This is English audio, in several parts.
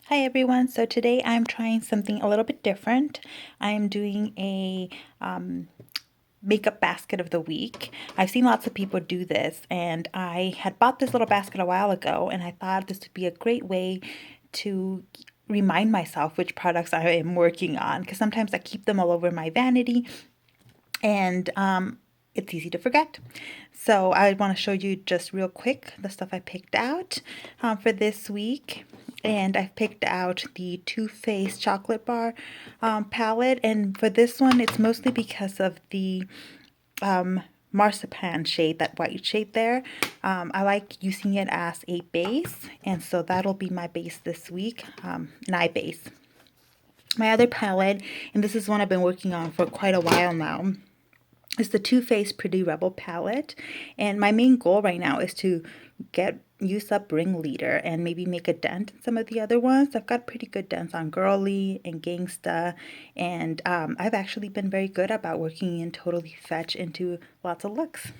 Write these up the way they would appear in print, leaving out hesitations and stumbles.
Hi everyone, so today I'm trying something a little bit different. I'm doing a makeup basket of the week. I've seen lots of people do this, and I had bought this little basket a while ago, and I thought this would be a great way to remind myself which products I am working on, because sometimes I keep them all over my vanity, and it's easy to forget. So I want to show you just real quick the stuff I picked out for this week. And I've picked out the Too Faced Chocolate Bar palette. And for this one, it's mostly because of the marzipan shade, that white shade there. I like using it as a base. And so that'll be my base this week, an eye base. My other palette, and this is one I've been working on for quite a while now, is the Too Faced Pretty Rebel palette. And my main goal right now is to use up Ringleader and maybe make a dent in some of the other ones. I've got pretty good dents on Girly and Gangsta, and I've actually been very good about working in Totally Fetch into lots of looks.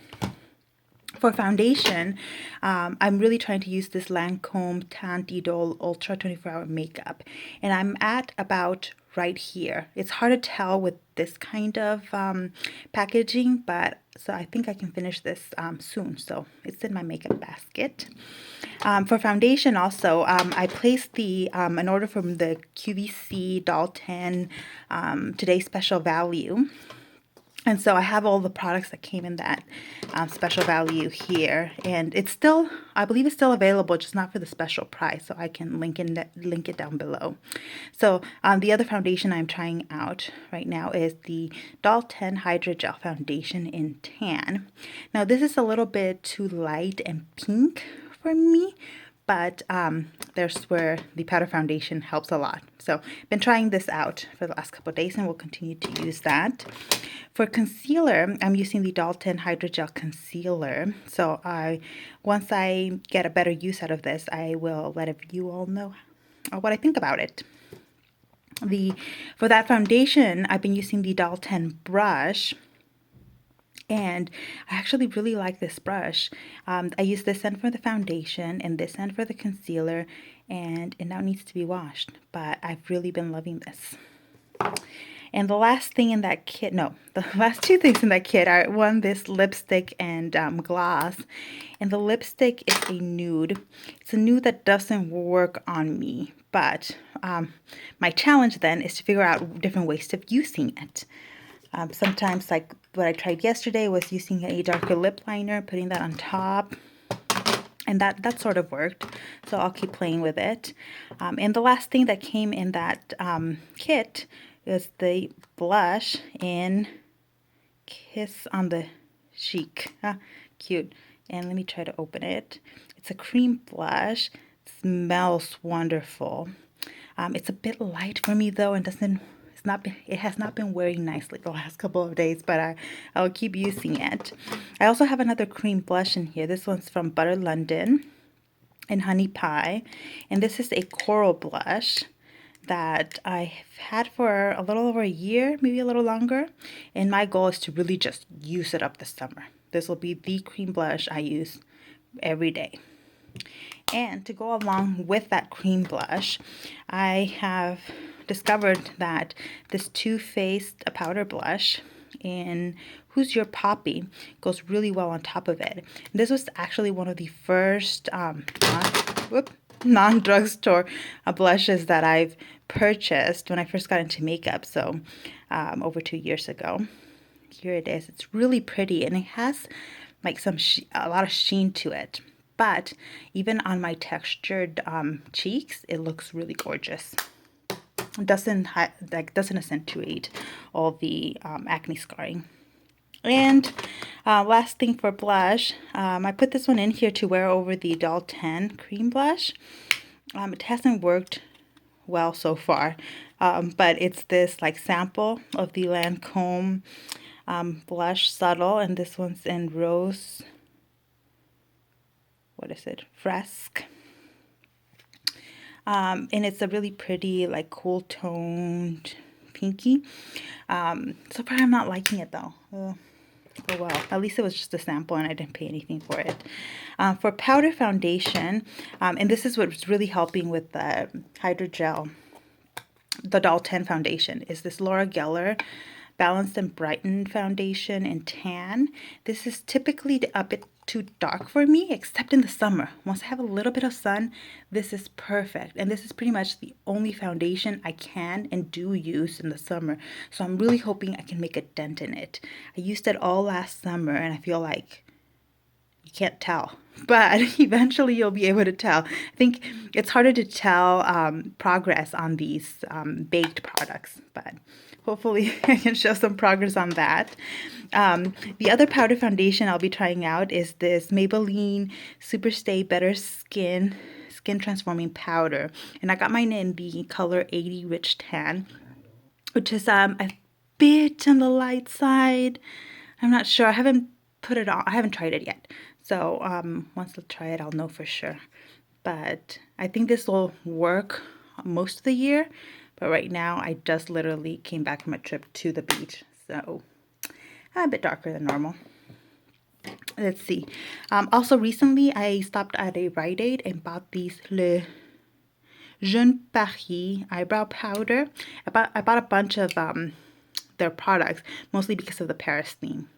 For foundation, I'm really trying to use this Lancome Teint Idole Ultra 24-hour makeup, and I'm at about right here. It's hard to tell with this kind of packaging, but so I think I can finish this soon. So it's in my makeup basket. For foundation also, I placed the an order from the QVC Doll 10 Today's Special Value. And so I have all the products that came in that special value here, and it's still, I believe it's still available, just not for the special price. So I can link it down below. So the other foundation I'm trying out right now is the Doll 10 HydraGel Foundation in Tan. Now this is a little bit too light and pink for me, but there's where the powder foundation helps a lot. So been trying this out for the last couple of days, and we'll continue to use that. For concealer, I'm using the Doll 10 HydraGel Concealer. So once I get a better use out of this, I will let you all know what I think about it. For that foundation, I've been using the Doll 10 brush. And I actually really like this brush. I use this end for the foundation and this end for the concealer, and it now needs to be washed. But I've really been loving this. And the last thing in that kit, no, the last two things in that kit are, one, this lipstick and gloss. And the lipstick is a nude. It's a nude that doesn't work on me. But my challenge then is to figure out different ways of using it. Sometimes, like what I tried yesterday, was using a darker lip liner, putting that on top, and that sort of worked. So I'll keep playing with it. And the last thing that came in that kit is the blush in Kiss on the Cheek. Cute. And let me try to open it. It's a cream blush. It smells wonderful. It's a bit light for me though, and it has not been wearing nicely the last couple of days, but I'll keep using it. I also have another cream blush in here. This one's from Butter London in Honey Pie, and this is a coral blush that I've had for a little over a year, maybe a little longer, and my goal is to really just use it up this summer. This will be the cream blush I use every day. And to go along with that cream blush, I have discovered that this Too Faced powder blush in Who's Your Poppy goes really well on top of it. This was actually one of the first non-drugstore blushes that I've purchased when I first got into makeup, so over 2 years ago. Here it is. It's really pretty, and it has like a lot of sheen to it. But even on my textured cheeks, it looks really gorgeous. It doesn't accentuate all the acne scarring. And last thing for blush, I put this one in here to wear over the Doll 10 cream blush. It hasn't worked well so far, but it's this like sample of the Lancome blush Subtle, and this one's in Rose. What is it? Fresque. And it's a really pretty, like, cool toned pinky. So far I'm not liking it though. Oh well, at least it was just a sample and I didn't pay anything for it. For powder foundation, and this is what's really helping with the HydraGel, the Doll 10 foundation, is this Laura Geller Balance-N-Brighten foundation in tan. This is typically a bit too dark for me, except in the summer. Once I have a little bit of sun, this is perfect. And this is pretty much the only foundation I can and do use in the summer. So I'm really hoping I can make a dent in it. I used it all last summer and I feel like you can't tell, but eventually you'll be able to tell. I think it's harder to tell progress on these baked products, but hopefully I can show some progress on that. The other powder foundation I'll be trying out is this Maybelline Superstay Better Skin Transforming Powder. And I got mine in the color 80 Rich Tan, which is a bit on the light side. I'm not sure. I haven't put it on. I haven't tried it yet. So once I try it, I'll know for sure. But I think this will work most of the year. But right now, I just literally came back from a trip to the beach. So a bit darker than normal. Let's see. Also, recently, I stopped at a Rite Aid and bought these Le Jeune Paris eyebrow powder. I bought a bunch of their products, mostly because of the Paris theme.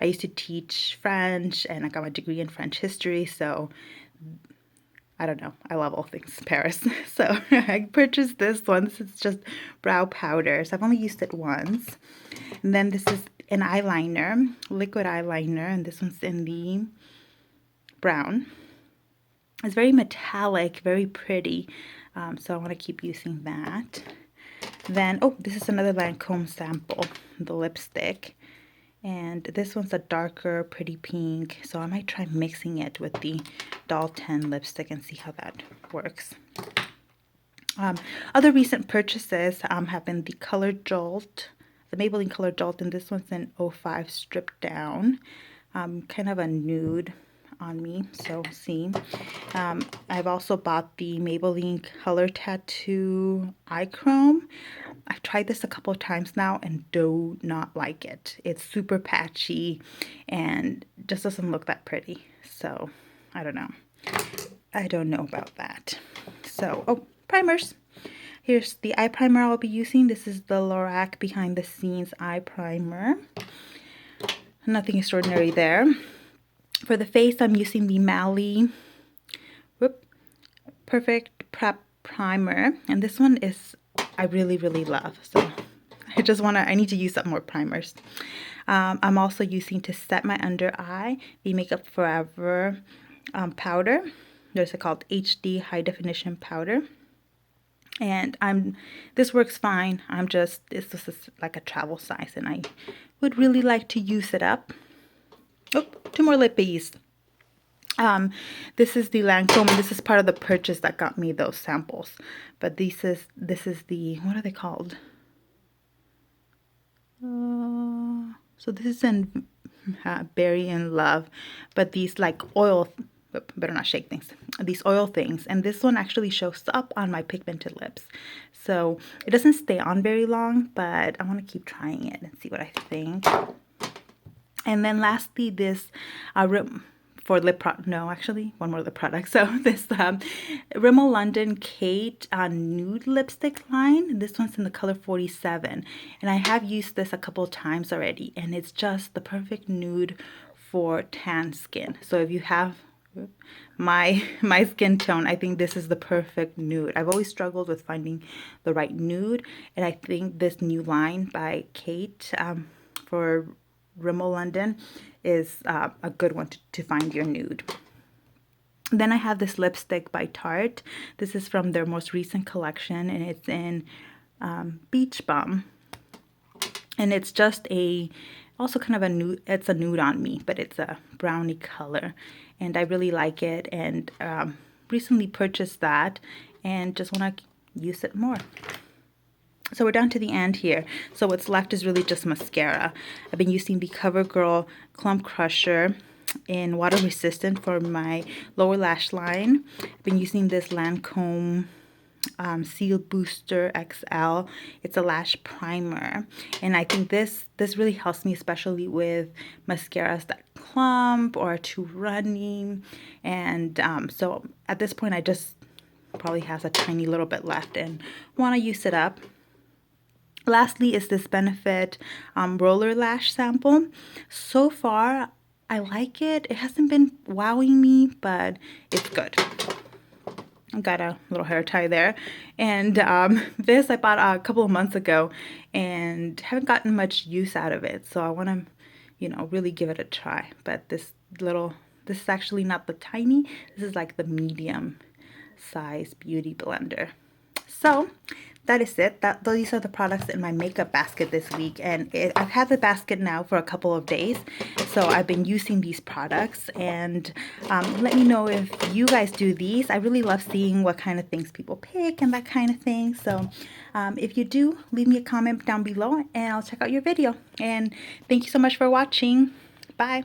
I used to teach French and I got my degree in French history, so I don't know. I love all things Paris. So I purchased this one. This is just brow powder. So I've only used it once. And then this is an eyeliner, liquid eyeliner, and this one's in the brown. It's very metallic, very pretty. So I want to keep using that. Then, oh, this is another Lancome sample, the lipstick. And this one's a darker, pretty pink. So I might try mixing it with the Doll 10 lipstick and see how that works. Other recent purchases have been the Color Jolt, the Maybelline Color Jolt, and this one's in 05 Stripped Down. Kind of a nude on me, so see. I've also bought the Maybelline Color Tattoo Eye Chrome. I've tried this a couple of times now and do not like it. It's super patchy and just doesn't look that pretty. So I don't know. I don't know about that. So, oh, primers. Here's the eye primer I'll be using. This is the Lorac Behind the Scenes Eye Primer. Nothing extraordinary there. For the face, I'm using the Mally Perfect Prep Primer. And this one is, I really, really love. So I need to use some more primers. I'm also using to set my under eye, the Makeup Forever powder. There's a called HD High Definition Powder. And this works fine. This is like a travel size and I would really like to use it up. Oh, 2 more lippies. This is the Lancome, and this is part of the purchase that got me those samples. But this is the, what are they called? So this is in Berry in Love, but these like oil, better not shake things, these oil things. And this one actually shows up on my pigmented lips. So it doesn't stay on very long, but I want to keep trying it and see what I think. And then lastly, this for lip product. No, actually, one more lip product. So this Rimmel London Kate nude lipstick line. This one's in the color 47, and I have used this a couple of times already, and it's just the perfect nude for tan skin. So if you have my skin tone, I think this is the perfect nude. I've always struggled with finding the right nude, and I think this new line by Kate for Rimmel London is a good one to find your nude. Then I have this lipstick by Tarte. This is from their most recent collection, and it's in Beach Bum. And it's just also kind of a nude, it's a nude on me, but it's a brownie color. And I really like it, and recently purchased that and just want to use it more. So we're down to the end here. So what's left is really just mascara. I've been using the CoverGirl Clump Crusher in Water Resistant for my lower lash line. I've been using this Lancome Seal Booster XL. It's a lash primer, and I think this really helps me, especially with mascaras that clump or are too runny. And so at this point, I just probably has a tiny little bit left and want to use it up. Lastly is this Benefit roller lash sample. So far, I like it. It hasn't been wowing me, but it's good. I got a little hair tie there. And this I bought a couple of months ago and haven't gotten much use out of it. So I want to, you know, really give it a try. But this is actually not the tiny. This is like the medium size beauty blender. So that is it. These are the products in my makeup basket this week, and I've had the basket now for a couple of days, so I've been using these products. And let me know if you guys do these. I really love seeing what kind of things people pick and that kind of thing. So if you do, leave me a comment down below and I'll check out your video. And thank you so much for watching. Bye.